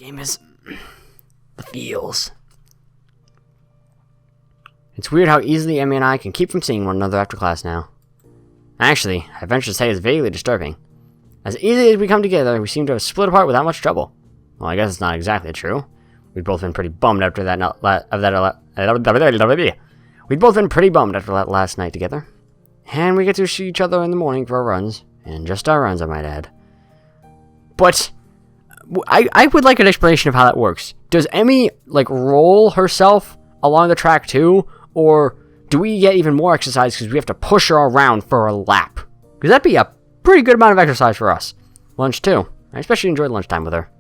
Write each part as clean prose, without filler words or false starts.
Game is the feels. It's weird how easily Emmy and I can keep from seeing one another after class now. Actually, I venture to say it's vaguely disturbing. As easily as we come together, we seem to have split apart without much trouble. Well, I guess it's not exactly true. We've both been pretty bummed after that We'd both been pretty bummed after that last night together. And we get to see each other in the morning for our runs. And just our runs, I might add. But I would like an explanation of how that works. Does Emmy, like, roll herself along the track too? Or do we get even more exercise because we have to push her around for a lap? Because that'd be a pretty good amount of exercise for us. Lunch too. I especially enjoyed lunchtime with her.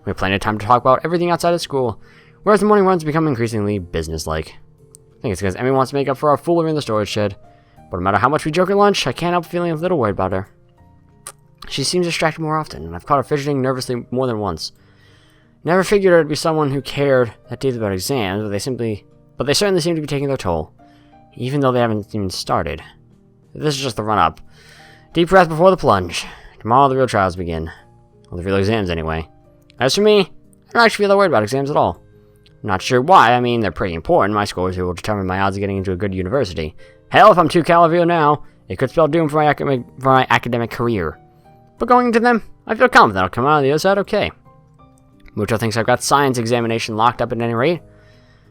We have plenty of time to talk about everything outside of school, whereas the morning runs become increasingly businesslike. I think it's because Emmy wants to make up for our foolery in the storage shed. But no matter how much we joke at lunch, I can't help feeling a little worried about her. She seems distracted more often, and I've caught her fidgeting nervously more than once. Never figured her to be someone who cared that deeply about exams, but they certainly seem to be taking their toll, even though they haven't even started. This is just the run-up. Deep breath before the plunge. Tomorrow the real trials begin. Well, the real exams, anyway. As for me, I don't actually feel that worried about exams at all. I'm not sure why. I mean, they're pretty important. My scores will determine my odds of getting into a good university. Hell, if I'm too caliber now, it could spell doom for my academic career. But going into them, I feel confident I'll come out on the other side okay. Mucho thinks I've got science examination locked up at any rate.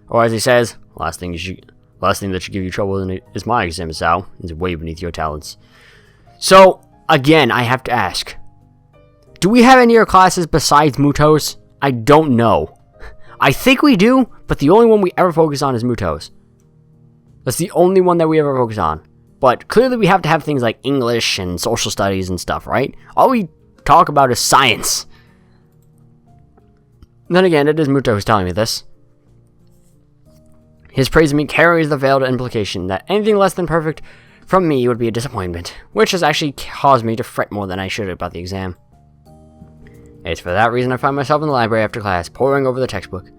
Or as he says, last thing that should give you trouble is my exam, Hisao. It's way beneath your talents. So, again, I have to ask. Do we have any other classes besides Muto's? I don't know. I think we do, but the only one we ever focus on is Muto's. That's the only one that we ever focus on. But clearly we have to have things like English and social studies and stuff, right? All we talk about is science. Then again, it is Muto who's telling me this. His praise of me carries the veiled implication that anything less than perfect from me would be a disappointment, which has actually caused me to fret more than I should about the exam. It's for that reason I find myself in the library after class, poring over the textbook.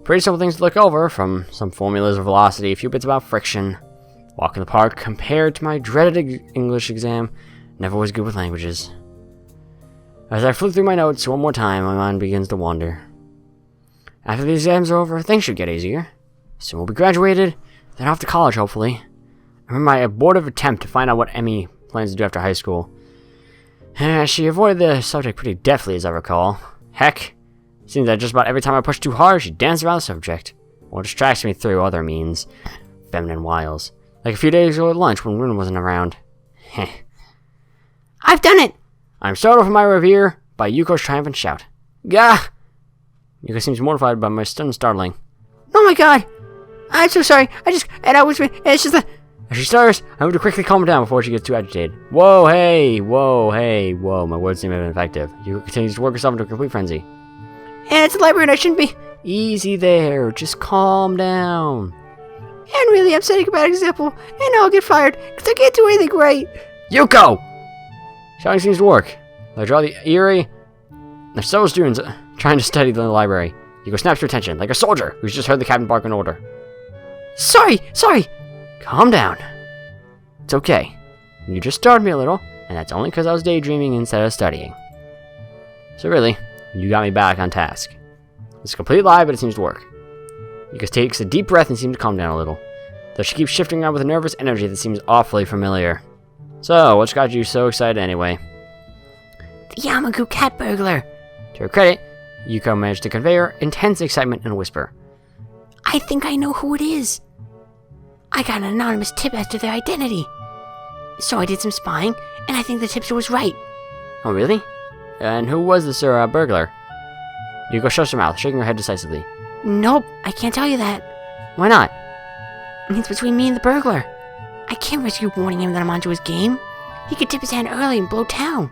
Pretty simple things to look over, from some formulas of velocity, a few bits about friction. Walk in the park, compared to my dreaded English exam, never was good with languages. As I flip through my notes one more time, my mind begins to wander. After the exams are over, things should get easier. Soon we'll be graduated, then off to college, hopefully. I remember my abortive attempt to find out what Emmy plans to do after high school. She avoided the subject pretty deftly, as I recall. Heck, it seems that just about every time I push too hard, she dances around the subject, or distracts me through other means. Feminine wiles. Like a few days ago at lunch when Rune wasn't around. Heh. I've done it! I'm startled from my revere by Yuko's triumphant shout. Gah! Yuko seems mortified by my sudden startling. Oh my god! I'm so sorry. It's just that... As she starts, I move to quickly calm her down before she gets too agitated. Whoa, hey, whoa. My words seem ineffective. Yuko continues to work herself into a complete frenzy. And it's a library and I shouldn't be... Easy there. Just calm down. And really, I'm setting a bad example, and I'll get fired, because I can't do anything right. Yuko! Shouting seems to work. I draw the eerie... There's several students trying to study in the library. Yuko snaps your attention, like a soldier who's just heard the captain bark an order. Sorry! Calm down. It's okay. You just startled me a little, and that's only because I was daydreaming instead of studying. So really, you got me back on task. It's a complete lie, but it seems to work. Yuko takes a deep breath and seems to calm down a little, though she keeps shifting around with a nervous energy that seems awfully familiar. So, what's got you so excited anyway? The Yamaku cat burglar! To her credit, Yuko managed to convey her intense excitement in a whisper. I think I know who it is. I got an anonymous tip as to their identity. So I did some spying, and I think the tipster was right. Oh, really? And who was this burglar? Yuko shuts her mouth, shaking her head decisively. Nope, I can't tell you that. Why not? It's between me and the burglar. I can't risk you warning him that I'm onto his game. He could tip his hand early and blow town.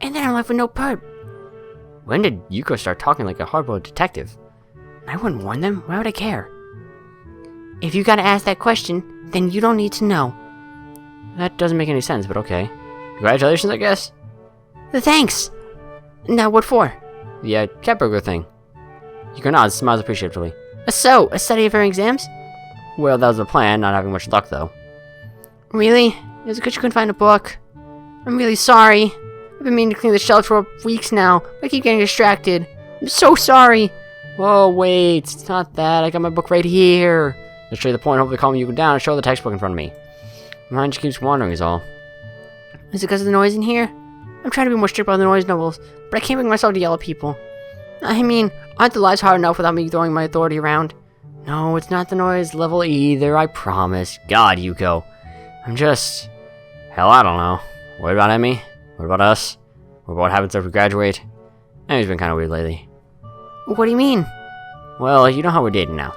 And then I'm left with no perp. When did Yuko start talking like a hard-boiled detective? I wouldn't warn them. Why would I care? If you gotta ask that question, then you don't need to know. That doesn't make any sense, but okay. Congratulations, I guess? Thanks. Now, what for? The cat burglar thing. Yuko nods, smiles appreciatively. So, a study of her exams? Well, that was the plan, not having much luck, though. Really? Is it because you couldn't find a book? I'm really sorry. I've been meaning to clean the shelves for weeks now, but I keep getting distracted. I'm so sorry. Whoa, wait, it's not that. I got my book right here. I'll show you the point, hopefully calm you down, and show the textbook in front of me. My mind just keeps wandering is all. Is it because of the noise in here? I'm trying to be more strict about the noise levels, but I can't bring myself to yell at people. I mean, aren't the lies hard enough without me throwing my authority around? No, it's not the noise level either, I promise. God, Yuko. I'm just... Hell, I don't know. What about Emmy? What about us? What about what happens after we graduate? Emmy's been kind of weird lately. What do you mean? Well, you know how we're dating now.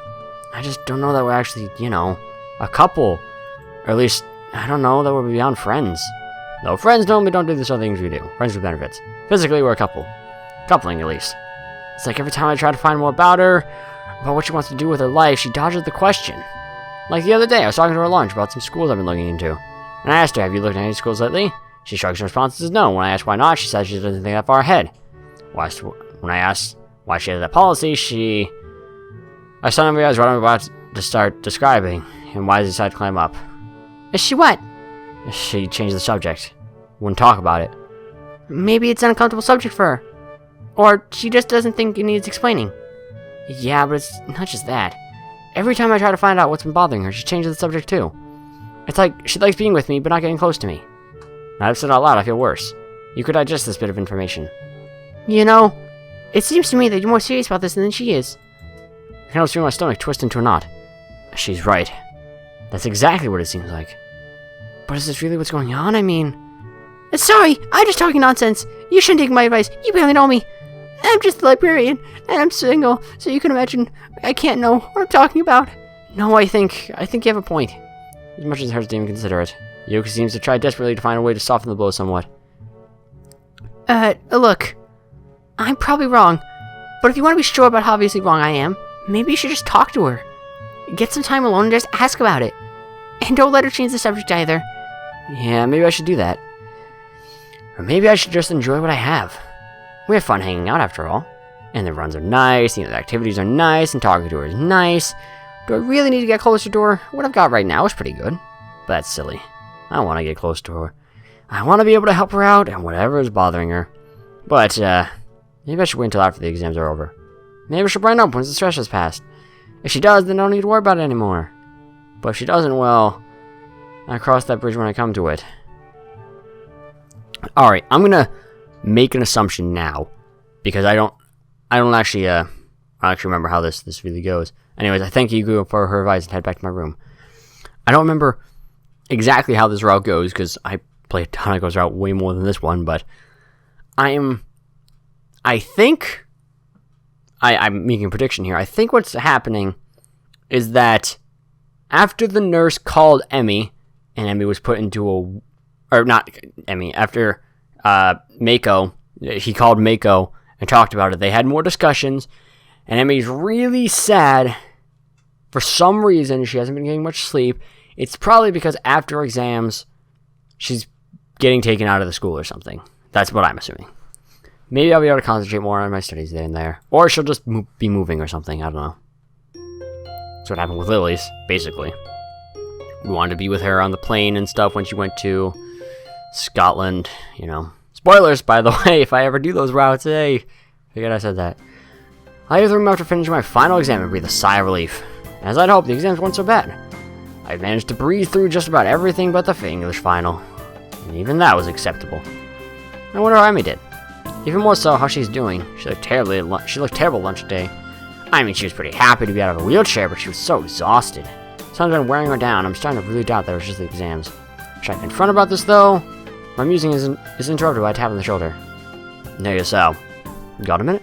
I just don't know that we're actually, you know, a couple. Or at least, I don't know that we're beyond friends. Though friends normally don't do the sort of things we do. Friends with benefits. Physically, we're a couple. Coupling, at least. It's like every time I try to find more about her, about what she wants to do with her life, she dodges the question. Like the other day, I was talking to her at lunch about some schools I've been looking into. And I asked her, have you looked at any schools lately? She shrugs her response as no. When I asked why not, she says she doesn't think that far ahead. When I asked why she had that policy, I suddenly realized what I'm about to start describing, and why does she decide to climb up? Is she what? She changed the subject. Wouldn't talk about it. Maybe it's an uncomfortable subject for her. Or she just doesn't think it needs explaining. Yeah, but it's not just that. Every time I try to find out what's been bothering her, she changes the subject too. It's like she likes being with me, but not getting close to me. Now I've said it out loud, I feel worse. You could digest this bit of information. You know, it seems to me that you're more serious about this than she is. I can almost feel my stomach twist into a knot. She's right. That's exactly what it seems like. But is this really what's going on? I mean... Sorry, I'm just talking nonsense. You shouldn't take my advice. You barely know me. I'm just a librarian, and I'm single, so you can imagine I can't know what I'm talking about. No, I think you have a point. As much as it hurts to even consider it. Yuki seems to try desperately to find a way to soften the blow somewhat. Look. I'm probably wrong. But if you want to be sure about how obviously wrong I am, maybe you should just talk to her. Get some time alone and just ask about it. And don't let her change the subject either. Yeah, maybe I should do that. Or maybe I should just enjoy what I have. We have fun hanging out after all. And the runs are nice, the activities are nice, and talking to her is nice. Do I really need to get closer to her? What I've got right now is pretty good. But that's silly. I don't want to get close to her. I want to be able to help her out and whatever is bothering her. But, maybe I should wait until after the exams are over. Maybe she'll brighten up once the stress has passed. If she does, then I don't need to worry about it anymore. But if she doesn't, well, I cross that bridge when I come to it. Alright, I'm gonna make an assumption now. Because I don't actually remember how this really goes. Anyways, I thank Yuko for her advice and head back to my room. I don't remember exactly how this route goes, because I play a ton of Ghost route way more than this one, but I'm making a prediction here. I think what's happening is that after the nurse called Emmy, and Emmy was put into after Mako, he called Mako and talked about it. They had more discussions, and Emmy's really sad. For some reason, she hasn't been getting much sleep. It's probably because after exams, she's getting taken out of the school or something. That's what I'm assuming. Maybe I'll be able to concentrate more on my studies there and there. Or she'll just be moving or something, I don't know. That's what happened with Lily's, basically. We wanted to be with her on the plane and stuff when she went to Scotland, you know. Spoilers, by the way, if I ever do those routes, hey. Forget I said that. I leave the room after finishing my final exam and breathe a sigh of relief. As I'd hoped, the exams weren't so bad. I managed to breeze through just about everything but the English final. And even that was acceptable. I wonder how Emmy did. Even more so, how she's doing. She looked terrible at lunch today. I mean, she was pretty happy to be out of a wheelchair, but she was so exhausted. Something's been wearing her down. I'm starting to really doubt that it was just the exams. Should I confront her about this, though? My musing is interrupted by a tap on the shoulder. There you go. Got a minute?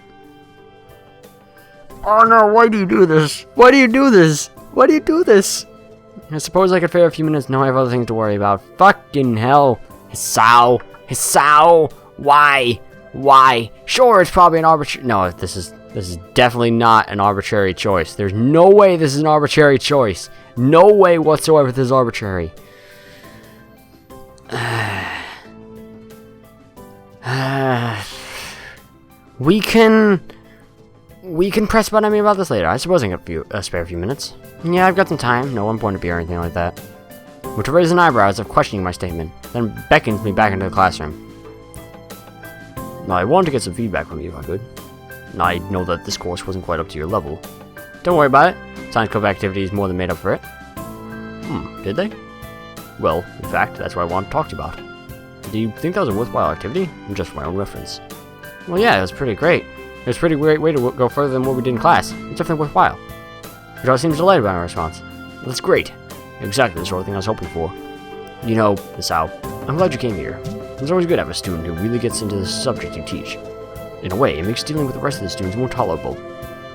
Oh no, why do you do this? Why do you do this? Why do you do this? I suppose I could spare a few minutes. No, I have other things to worry about. Fucking hell. Hisao. Why? Sure, it's probably an arbitrary... No, this is definitely not an arbitrary choice. There's no way this is an arbitrary choice. No way whatsoever this is arbitrary. We can press about Emmy about this later. I suppose I can spare a few minutes. Yeah, I've got some time. No one point to be or anything like that. Which raises an eyebrow as if questioning my statement, then beckons me back into the classroom. Well, I wanted to get some feedback from you if I could. I know that this course wasn't quite up to your level. Don't worry about it. Science club activities more than made up for it. Did they? Well, in fact, that's what I wanted to talk to you about. Do you think that was a worthwhile activity? Just for my own reference. Well, yeah, it was pretty great. It was a pretty great way to go further than what we did in class. It's definitely worthwhile. Joe seems delighted by my response. That's great. Exactly the sort of thing I was hoping for. You know, Hisao, I'm glad you came here. It's always good to have a student who really gets into the subject you teach. In a way, it makes dealing with the rest of the students more tolerable.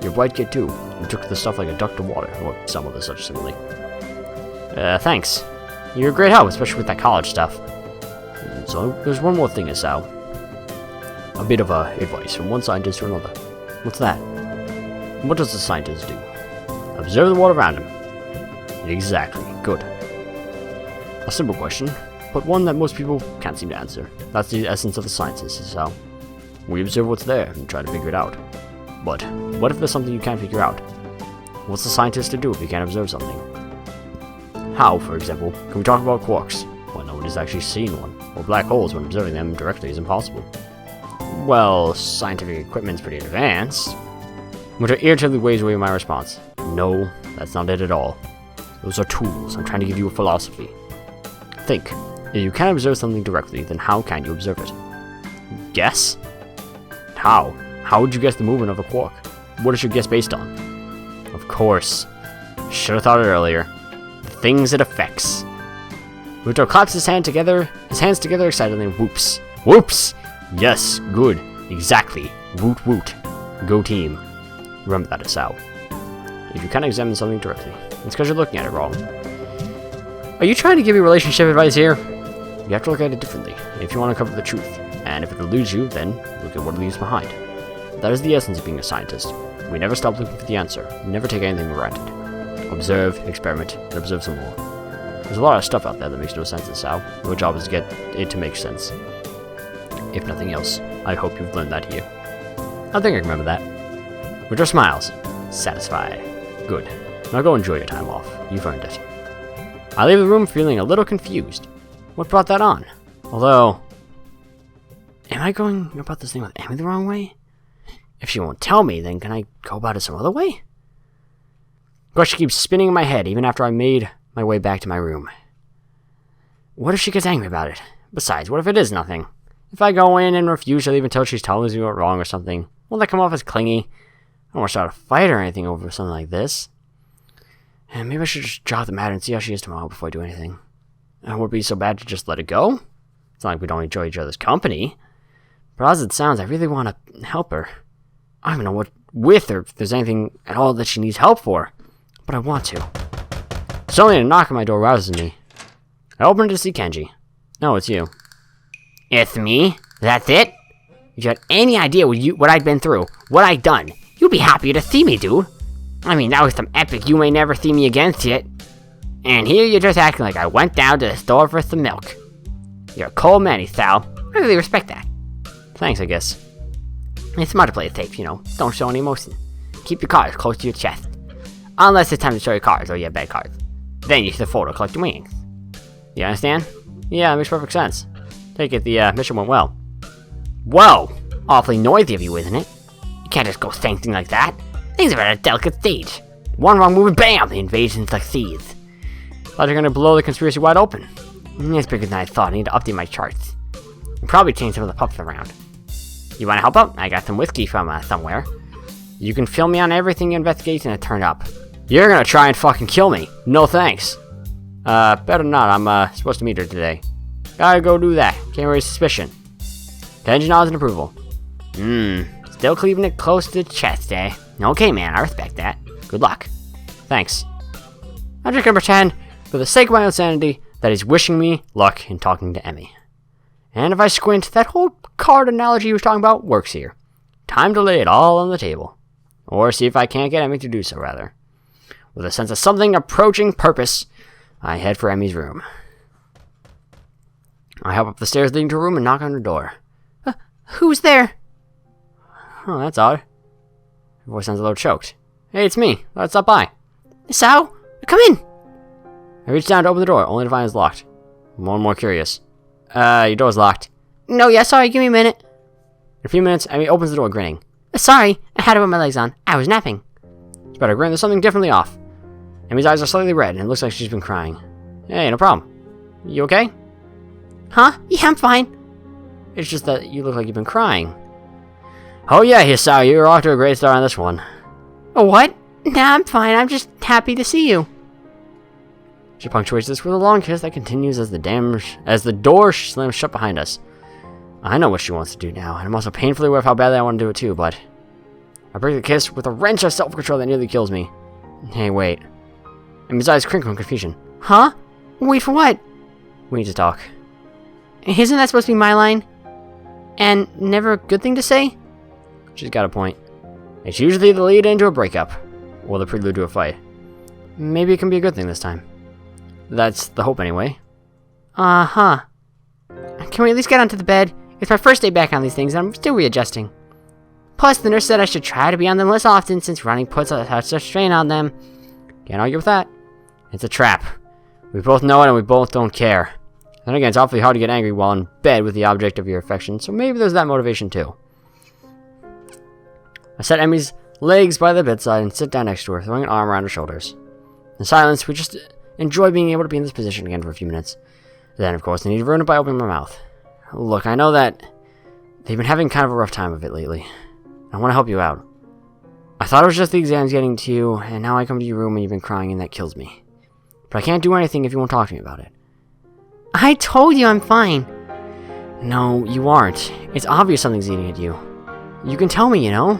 You're a bright kid too. You took to the stuff like a duck to water, or some of the such simile. Thanks. You're a great help, especially with that college stuff. So, there's one more thing, Hisao. A bit of advice from one scientist to another. What's that? What does the scientist do? Observe the world around him. Exactly. Good. A simple question, but one that most people can't seem to answer. That's the essence of the scientist, Hisao. We observe what's there and try to figure it out. But what if there's something you can't figure out? What's the scientist to do if you can't observe something? How, for example, can we talk about quarks when no one has actually seen one, or black holes when observing them directly is impossible? Well, scientific equipment's pretty advanced. Which irritably weighs away my response. No, that's not it at all. Those are tools. I'm trying to give you a philosophy. Think. If you can't observe something directly, then how can you observe it? Guess? How? How would you guess the movement of a quark? What is your guess based on? Of course. Should have thought it earlier. The things it affects. Muto claps his hands together excitedly and whoops. Whoops! Yes, good. Exactly. Woot woot. Go team. Remember that, Hisao. If you can't examine something directly, it's because you're looking at it wrong. Are you trying to give me relationship advice here? You have to look at it differently if you want to cover the truth. And if it eludes you, then look at what it leaves behind. That is the essence of being a scientist. We never stop looking for the answer. We never take anything for granted. Observe, experiment, and observe some more. There's a lot of stuff out there that makes no sense, Hisao. Your job is to get it to make sense. If nothing else, I hope you've learned that here. I think I remember that. Muto smiles. Satisfied. Good. Now go enjoy your time off. You've earned it. I leave the room feeling a little confused. What brought that on? Although... Am I going about this thing with Emmy the wrong way? If she won't tell me, then can I go about it some other way? The question keeps spinning in my head even after I made my way back to my room. What if she gets angry about it? Besides, what if it is nothing? If I go in and refuse to leave until she's telling me what's wrong or something, won't that come off as clingy? I don't want to start a fight or anything over something like this. And maybe I should just drop the matter and see how she is tomorrow before I do anything. And would it be so bad to just let it go? It's not like we don't enjoy each other's company. But as it sounds, I really want to help her. I don't even know what with her if there's anything at all that she needs help for. But I want to. Suddenly a knock on my door rouses me. I open it to see Kenji. No, it's you. It's me? That's it? If you had any idea what I'd been through, what I'd done, you'd be happy to see me, dude. I mean, that was some epic you may never see me again shit. And here you're just acting like I went down to the store for some milk. You're a cold man, Hisao. I really respect that. Thanks, I guess. It's smart to play it safe, you know. Don't show any emotion. Keep your cards close to your chest. Unless it's time to show your cards or you have bad cards. Then you use the fold to collect your winnings. You understand? Yeah, that makes perfect sense. Take it the mission went well. Whoa! Awfully noisy of you, isn't it? You can't just go saying things like that. Things are at a delicate stage. One wrong move and bam! The invasion succeeds. Thought you're gonna blow the conspiracy wide open. It's bigger than I thought. I need to update my charts. And probably change some of the pups around. You wanna help out? I got some whiskey from somewhere. You can fill me on everything your investigation has turned up. You're gonna try and fucking kill me. No thanks. Better not. I'm supposed to meet her today. Gotta go do that. Can't raise suspicion. Kenji nods in approval. Still keeping it close to the chest, eh? Okay, man, I respect that. Good luck. Thanks. I'm just gonna pretend, for the sake of my own sanity, that he's wishing me luck in talking to Emmy. And if I squint, that whole card analogy he was talking about works here. Time to lay it all on the table. Or see if I can't get Emmy to do so, rather. With a sense of something approaching purpose, I head for Emmy's room. I hop up the stairs leading to her room and knock on her door. Who's there? Oh, that's odd. Her voice sounds a little choked. Hey, it's me. Let's stop by. Hisao, come in. I reach down to open the door, only to find it's locked. I'm more and more curious. Your door's locked. No, yeah, sorry, give me a minute. In a few minutes, Emmy opens the door, grinning. Sorry, I had to put my legs on. I was napping. It's better grin, there's something differently off. Emi's eyes are slightly red, and it looks like she's been crying. Hey, no problem. You okay? Huh? Yeah, I'm fine. It's just that you look like you've been crying. Oh yeah, Hisao, you're off to a great start on this one. Oh, what? Nah, I'm fine. I'm just happy to see you. She punctuates this with a long kiss that continues as the door slams shut behind us. I know what she wants to do now, and I'm also painfully aware of how badly I want to do it too, but I break the kiss with a wrench of self-control that nearly kills me. Hey, wait. Emi's eyes crinkle in confusion. Huh? Wait for what? We need to talk. Isn't that supposed to be my line? And never a good thing to say? She's got a point. It's usually the lead into a breakup, or the prelude to a fight. Maybe it can be a good thing this time. That's the hope anyway. Uh-huh. Can we at least get onto the bed? It's my first day back on these things, and I'm still readjusting. Plus, the nurse said I should try to be on them less often since running puts such a strain on them. Can't argue with that. It's a trap. We both know it and we both don't care. Then again, it's awfully hard to get angry while in bed with the object of your affection, so maybe there's that motivation too. I set Emi's legs by the bedside and sit down next to her, throwing an arm around her shoulders. In silence, we just enjoy being able to be in this position again for a few minutes. Then, of course, I need to ruin it by opening my mouth. Look, I know that they've been having kind of a rough time of it lately. I want to help you out. I thought it was just the exams getting to you, and now I come to your room and you've been crying and that kills me. But I can't do anything if you won't talk to me about it. I told you I'm fine. No, you aren't. It's obvious something's eating at you. You can tell me, you know?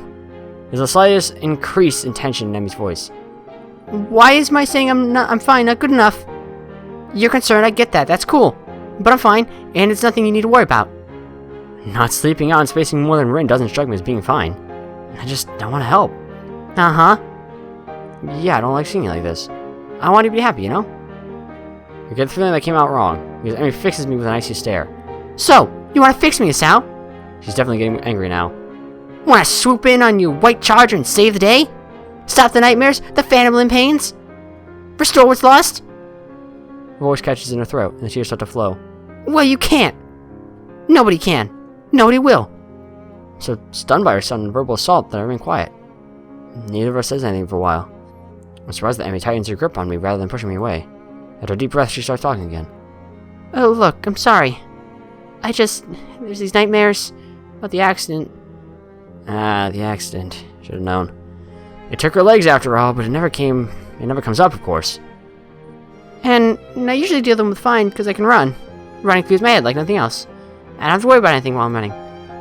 There's the slightest increase in tension in Emi's voice. Why is my saying I'm fine not good enough? You're concerned, I get that. That's cool. But I'm fine, and it's nothing you need to worry about. Not sleeping out and spacing more than Rin doesn't strike me as being fine. I just don't want to help. Uh-huh. Yeah, I don't like seeing you like this. I want you to be happy, you know? You get the feeling that came out wrong, because Emi fixes me with an icy stare. So, you want to fix me, Hisao? She's definitely getting angry now. Want to swoop in on your white charger and save the day? Stop the nightmares, the phantom limb pains? Restore what's lost? Her voice catches in her throat, and the tears start to flow. Well, you can't. Nobody can. Nobody will. I'm so stunned by her sudden verbal assault that I remain quiet. Neither of us says anything for a while. I'm surprised that Emi tightens her grip on me rather than pushing me away. After a deep breath, she starts talking again. Oh, look, I'm sorry. There's these nightmares about the accident. Ah, the accident. Should have known. It took her legs after all, but it never comes up, of course. And I usually deal them with fine, because I can run. Running clears my head like nothing else. I don't have to worry about anything while I'm running.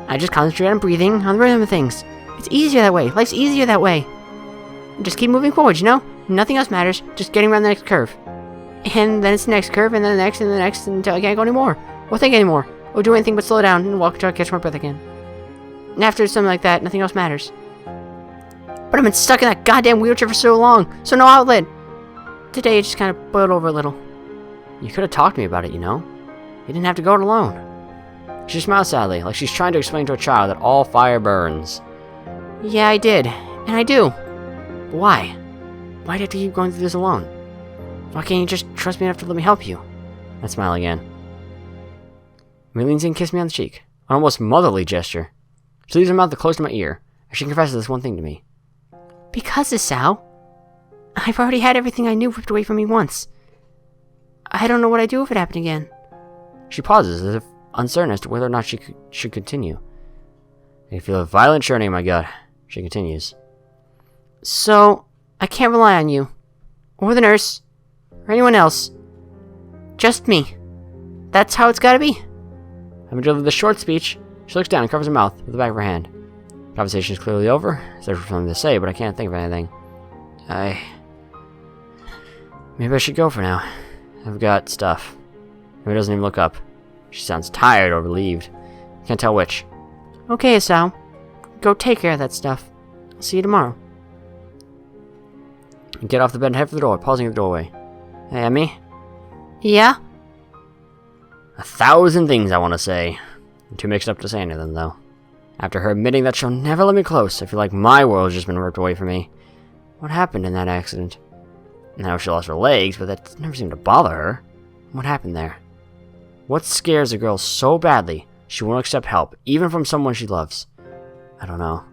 I just concentrate on breathing, on the rhythm of things. It's easier that way. Life's easier that way. Just keep moving forward, you know? Nothing else matters. Just getting around the next curve. And then it's the next curve, and then the next, and the next, until I can't go anymore. Or think anymore. Or do anything but slow down and walk until I catch my breath again. And after something like that, nothing else matters. But I've been stuck in that goddamn wheelchair for so long, so no outlet. Today it just kind of boiled over a little. You could have talked to me about it, you know? You didn't have to go it alone. She smiles sadly, like she's trying to explain to a child that all fire burns. Yeah, I did. And I do. But why? Why do you have to keep going through this alone? Why can't you just trust me enough to let me help you? I smile again. Emi leans in and kisses me on the cheek. An almost motherly gesture. She leaves her mouth close to my ear, as she confesses this one thing to me. Because, Hisao, I've already had everything I knew ripped away from me once. I don't know what I'd do if it happened again. She pauses, as if uncertain as to whether or not she should continue. I feel a violent churning in my gut. She continues. So, I can't rely on you, or the nurse, or anyone else. Just me. That's how it's gotta be. Having delivered this short speech, she looks down and covers her mouth with the back of her hand. The conversation is clearly over. There's something to say, but I can't think of anything. Maybe I should go for now. I've got stuff. Maybe doesn't even look up. She sounds tired or relieved. Can't tell which. Okay, Hisao. Go take care of that stuff. I'll see you tomorrow. And get off the bed and head for the door, pausing at the doorway. Hey, Emi? Yeah? 1,000 things I want to say. I'm too mixed up to say any of them, though. After her admitting that she'll never let me close, I feel like my world's just been ripped away from me. What happened in that accident? Now she lost her legs, but that never seemed to bother her. What happened there? What scares a girl so badly she won't accept help, even from someone she loves? I don't know.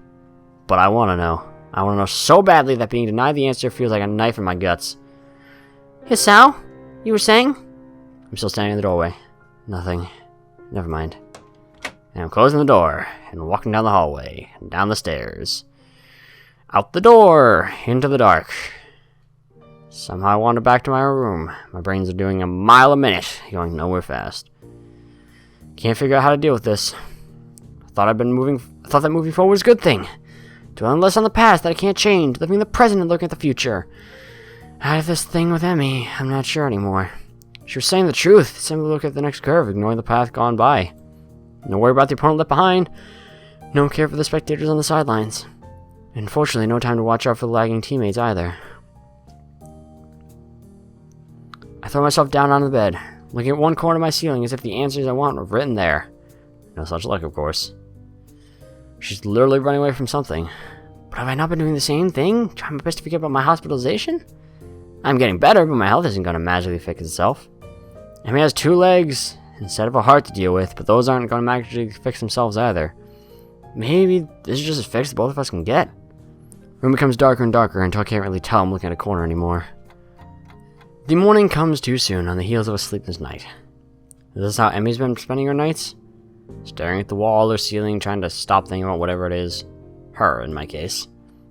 but I want to know. I want to know so badly that being denied the answer feels like a knife in my guts. Hisao? You were saying? I'm still standing in the doorway. Nothing. Never mind. And I'm closing the door and walking down the hallway and down the stairs. Out the door, into the dark. Somehow I wander back to my room. My brains are doing a mile a minute, going nowhere fast. Can't figure out how to deal with this. I thought that moving forward was a good thing. Dwelling less on the past that I can't change, living in the present and looking at the future. Out of this thing with Emmy, I'm not sure anymore. She was saying the truth. Simply look at the next curve, ignoring the path gone by. No worry about the opponent left behind. No care for the spectators on the sidelines. And unfortunately, no time to watch out for the lagging teammates either. I throw myself down on the bed, looking at one corner of my ceiling as if the answers I want were written there. No such luck, of course. She's literally running away from something. But have I not been doing the same thing? Trying my best to forget about my hospitalization? I'm getting better, but my health isn't going to magically fix itself. Emmy has 2 legs instead of a heart to deal with, but those aren't going to magically fix themselves either. Maybe this is just a fix that both of us can get. The room becomes darker and darker until I can't really tell I'm looking at a corner anymore. The morning comes too soon on the heels of a sleepless night. Is this how Emmy's been spending her nights? Staring at the wall or ceiling, trying to stop thinking about whatever it is. Her, in my case.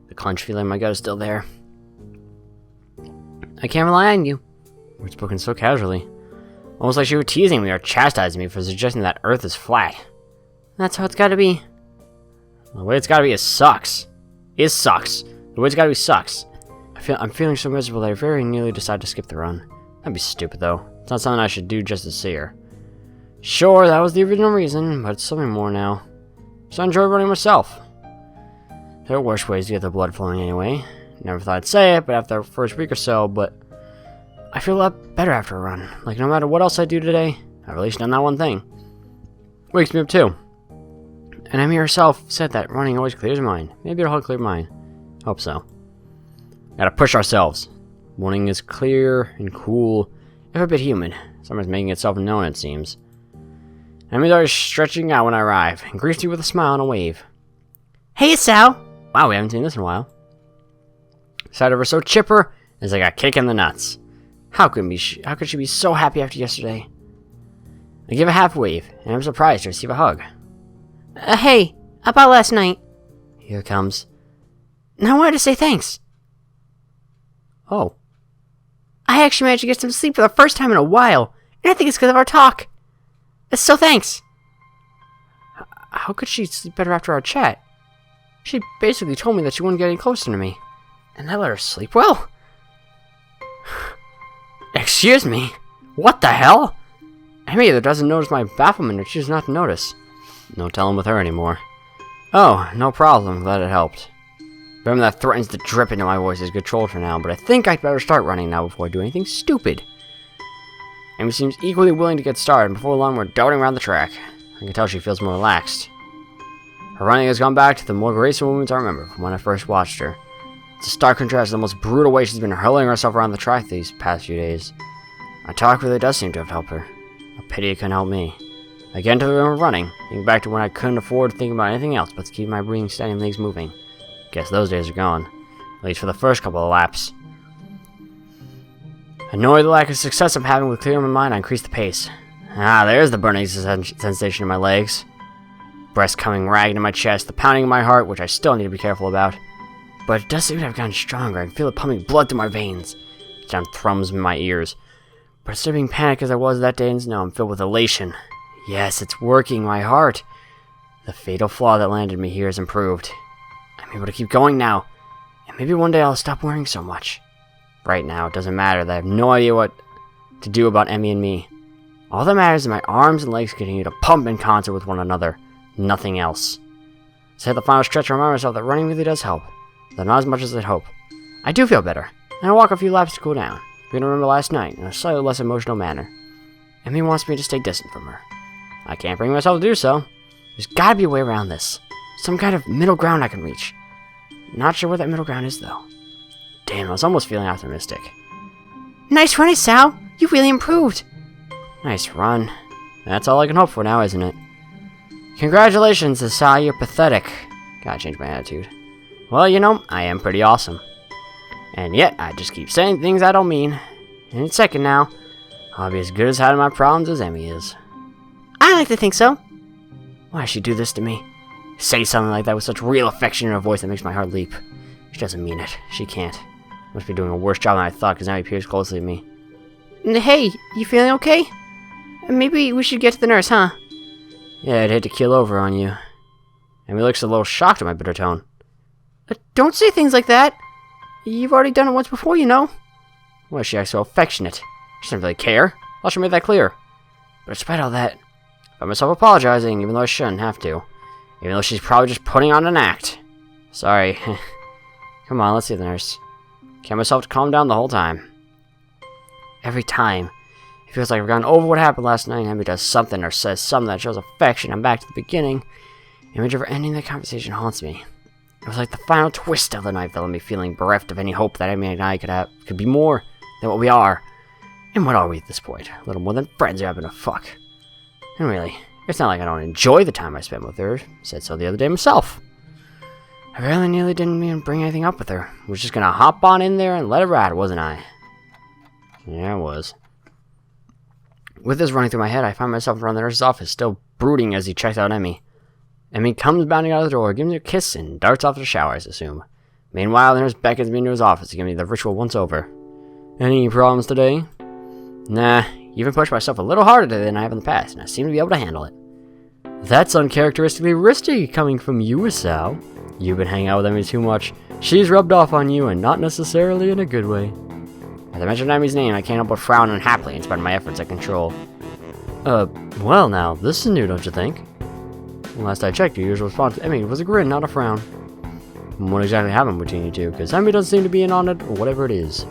The clench feeling in my gut is still there. I can't rely on you. Words spoken so casually. Almost like she were teasing me or chastising me for suggesting that Earth is flat. That's how it's gotta be. The way it's gotta be is sucks. It sucks. The way it's gotta be sucks. I'm feeling so miserable that I very nearly decided to skip the run. That'd be stupid though. It's not something I should do just to see her. Sure, that was the original reason, but it's something more now. So I enjoy running myself. There are worse ways to get the blood flowing anyway. Never thought I'd say it, but after the first week or so, but I feel a lot better after a run. Like no matter what else I do today, I've at least done that one thing. Wakes me up too. And Emmy herself said that running always clears mine. Maybe it'll help clear mine. Hope so. Gotta push ourselves. Morning is clear and cool, if a bit humid. Summer's making itself known, it seems. Emmy's always stretching out when I arrive, and greets me with a smile and a wave. Hey, Hisao! Wow, we haven't seen this in a while. Sight of her so chipper, it's like a kick in the nuts. How could she be so happy after yesterday? I give a half wave, and I'm surprised to receive a hug. Hey, about last night. Here it comes. I wanted to say thanks. Oh. I actually managed to get some sleep for the first time in a while, and I think it's because of our talk. So thanks. How could she sleep better after our chat? She basically told me that she wouldn't get any closer to me. And I let her sleep well? Excuse me? What the hell? Emmy either doesn't notice my bafflement or chooses not to notice. No telling with her anymore. Oh, no problem. Glad it helped. Remember that threatens to drip into my voice is controlled for now, but I think I'd better start running now before I do anything stupid. Emmy seems equally willing to get started, and before long we're darting around the track. I can tell she feels more relaxed. Her running has gone back to the more graceful movements I remember from when I first watched her. It's a stark contrast to the most brutal way she's been hurling herself around the track these past few days. My talk really does seem to have helped her. A pity it couldn't help me. I get into the room of running, thinking back to when I couldn't afford to think about anything else but to keep my breathing steady and legs moving. Guess those days are gone. At least for the first couple of laps. Annoyed at the lack of success I'm having with clearing my mind, I increase the pace. Ah, there's the burning sensation in my legs. Breath coming ragged in my chest, the pounding in my heart, which I still need to be careful about. But it does seem to have gotten stronger. I can feel it pumping blood through my veins. It sounds thrums in my ears. But instead of being panicked as I was that day in snow, I'm filled with elation. Yes, it's working, my heart. The fatal flaw that landed me here has improved. I'm able to keep going now. And maybe one day I'll stop worrying so much. Right now, it doesn't matter that I have no idea what to do about Emmy and me. All that matters is my arms and legs continue to pump in concert with one another. Nothing else. So at the final stretch, I remind myself that running really does help. Though not as much as I'd hope. I do feel better, and I walk a few laps to cool down. Being to remember last night in a slightly less emotional manner. Emmy wants me to stay distant from her. I can't bring myself to do so. There's gotta be a way around this. Some kind of middle ground I can reach. Not sure where that middle ground is, though. Damn, I was almost feeling optimistic. Nice run, Hisao! You really improved! Nice run. That's all I can hope for now, isn't it? Congratulations, Hisao, you're pathetic. Gotta change my attitude. Well, you know, I am pretty awesome. And yet, I just keep saying things I don't mean. And in a second now, I'll be as good as hiding my problems as Emmy is. I like to think so. Why does she do this to me? Say something like that with such real affection in her voice that makes my heart leap. She doesn't mean it. She can't. Must be doing a worse job than I thought because now he peers closely at me. Hey, you feeling okay? Maybe we should get to the nurse, huh? Yeah, I'd hate to keel over on you. Emmy looks a little shocked at my bitter tone. Don't say things like that. You've already done it once before, you know. Why is she act so affectionate? She doesn't really care. I should make that clear. But despite all that, I find myself apologizing, even though I shouldn't have to. Even though she's probably just putting on an act. Sorry. Come on, let's see the nurse. Get myself to calm down the whole time. Every time, it feels like I've gone over what happened last night, and Emmy does something or says something that shows affection. I'm back to the beginning. The image of her ending the conversation haunts me. It was like the final twist of the night that left me feeling bereft of any hope that Emmy and I could be more than what we are. And what are we at this point? A little more than friends who happen to fuck. And really, it's not like I don't enjoy the time I spent with her. I said so the other day myself. I really nearly didn't even bring anything up with her. I was just gonna hop on in there and let it ride, wasn't I? Yeah, I was. With this running through my head, I find myself around the nurse's office, still brooding as he checks out Emmy. Emmy comes bounding out of the door, gives me a kiss, and darts off to the shower, I assume. Meanwhile, the nurse beckons me into his office to give me the ritual once over. Any problems today? Nah, even pushed myself a little harder today than I have in the past, and I seem to be able to handle it. That's uncharacteristically risky coming from you, Hisao. You've been hanging out with Emmy too much. She's rubbed off on you, and not necessarily in a good way. As I mentioned Emmy's name, I can't help but frown unhappily in spite of my efforts at control. Well now, this is new, don't you think? Last I checked, your usual response to Emmy was a grin, not a frown. What exactly happened between you two? Because Emmy doesn't seem to be in on it, or whatever it is.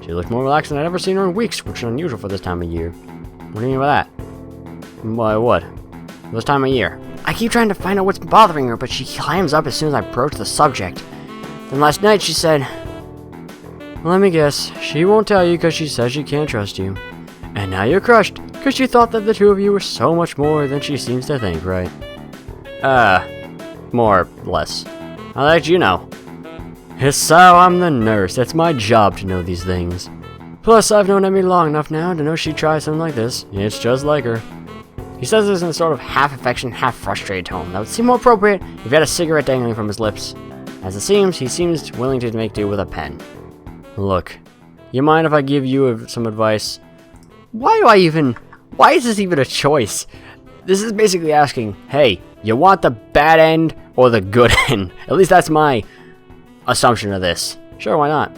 She looked more relaxed than I'd ever seen her in weeks, which is unusual for this time of year. What do you mean by that? Why, what? This time of year. I keep trying to find out what's bothering her, but she clams up as soon as I broach the subject. Then last night she said, let me guess, she won't tell you because she says she can't trust you. And now you're crushed, because she thought that the two of you were so much more than she seems to think, right? More or less. I'll let you know. Hisao, I'm the nurse. It's my job to know these things. Plus, I've known Emmy long enough now to know she'd try something like this. It's just like her. He says this in a sort of half-affection, half-frustrated tone that would seem more appropriate if he had a cigarette dangling from his lips. As it seems, he seems willing to make do with a pen. Look, you mind if I give you some advice? Why is this even a choice? This is basically asking, hey, you want the bad end or the good end? At least that's my assumption of this. Sure, why not?